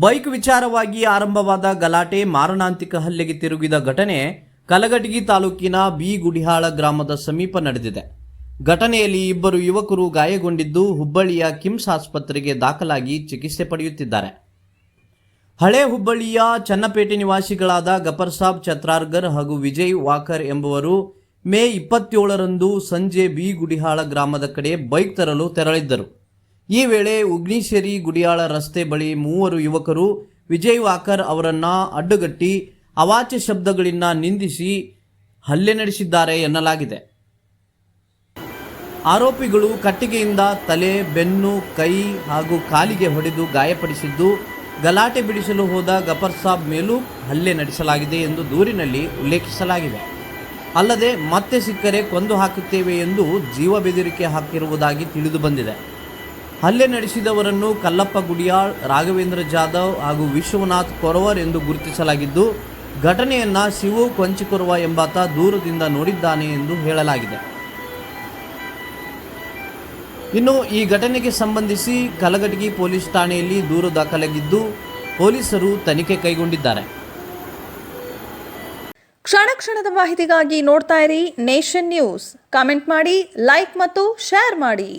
Bike ವಿಚಾರವಾಗಿ ಆರಂಭವಾದ ಗಲಾಟೆ ಮಾರಣಾಂತಿಕ ಹಲ್ಲೆಗೆ ತಿರುಗಿದ ಘಟನೆ ಕಲಘಟಗಿ ತಾಲೂಕಿನ ಬಿ ಗುಡಿಹಾಳ ಗ್ರಾಮದ ಸಮೀಪ ನಡೆದಿದೆ. ಘಟನೆಯಲ್ಲಿ ಇಬ್ಬರು ಯುವಕರು ಗಾಯಗೊಂಡಿದ್ದು ಹುಬ್ಬಳ್ಳಿಯ ಕಿಮ್ಸ್ ಆಸ್ಪತ್ರೆಗೆ ದಾಖಲಾಗಿ ಚಿಕಿತ್ಸೆ ಪಡೆಯುತ್ತಿದ್ದಾರೆ. ಹಳೆ ಹುಬ್ಬಳ್ಳಿಯ ಚನ್ನಪೇಟೆ ನಿವಾಸಿಗಳಾದ ಗಫರ್ ಸಾಬ್ ಛತ್ರಾರ್ಗರ್ ಹಾಗೂ ವಿಜಯ್ ವಾಕರ್ ಎಂಬುವರು ಮೇ 27ರಂದು ಸಂಜೆ ಬಿ ಗುಡಿಹಾಳ ಗ್ರಾಮದ ಕಡೆ ಬೈಕ್ ತರಲು ತೆರಳಿದ್ದರು. ಈ ವೇಳೆ ಉಗ್ನಿಶೇರಿ ಗುಡಿಯಾಳ ರಸ್ತೆ ಬಳಿ ಮೂವರು ಯುವಕರು ವಿಜಯ್ ವಾಕರ್ ಅವರನ್ನು ಅಡ್ಡಗಟ್ಟಿ ಅವಾಚ್ಯ ಶಬ್ದಗಳಿಂದ ನಿಂದಿಸಿ ಹಲ್ಲೆ ನಡೆಸಿದ್ದಾರೆ ಎನ್ನಲಾಗಿದೆ. ಆರೋಪಿಗಳು ಕಟ್ಟಿಗೆಯಿಂದ ತಲೆ, ಬೆನ್ನು, ಕೈ ಹಾಗೂ ಕಾಲಿಗೆ ಹೊಡೆದು ಗಾಯಪಡಿಸಿದ್ದು, ಗಲಾಟೆ ಬಿಡಿಸಲು ಹೋದ ಗಫರ್ ಸಾಬ್ ಮೇಲೂ ಹಲ್ಲೆ ನಡೆಸಲಾಗಿದೆ ಎಂದು ದೂರಿನಲ್ಲಿ ಉಲ್ಲೇಖಿಸಲಾಗಿದೆ. ಅಲ್ಲದೆ ಮತ್ತೆ ಸಿಕ್ಕರೆ ಕೊಂದು ಹಾಕುತ್ತೇವೆ ಎಂದು ಜೀವ ಬೆದರಿಕೆ ಹಾಕಿರುವುದಾಗಿ ತಿಳಿದು ಬಂದಿದೆ. ಹಲ್ಲೆ ನಡೆಸಿದವರನ್ನು ಕಲ್ಲಪ್ಪ ಗುಡಿಯಾಳ್, ರಾಘವೇಂದ್ರ ಜಾಧವ್ ಹಾಗೂ ವಿಶ್ವನಾಥ್ ಕೊರವರ್ ಎಂದು ಗುರುತಿಸಲಾಗಿದ್ದು, ಘಟನೆಯನ್ನು ಶಿವು ಕೊಂಚಿಕೊರವ ಎಂಬಾತ ದೂರದಿಂದ ನೋಡಿದ್ದಾನೆ ಎಂದು ಹೇಳಲಾಗಿದೆ. ಇನ್ನು ಈ ಘಟನೆಗೆ ಸಂಬಂಧಿಸಿ ಕಲಘಟಗಿ ಪೊಲೀಸ್ ಠಾಣೆಯಲ್ಲಿ ದೂರು ದಾಖಲಾಗಿದ್ದು, ಪೊಲೀಸರು ತನಿಖೆ ಕೈಗೊಂಡಿದ್ದಾರೆ. ಕ್ಷಣ ಕ್ಷಣದ ಮಾಹಿತಿಗಾಗಿ ನೋಡ್ತಾ ಇರಿ ನೇಷನ್ ನ್ಯೂಸ್. ಕಾಮೆಂಟ್ ಮಾಡಿ, ಲೈಕ್ ಮತ್ತು ಶೇರ್ ಮಾಡಿ.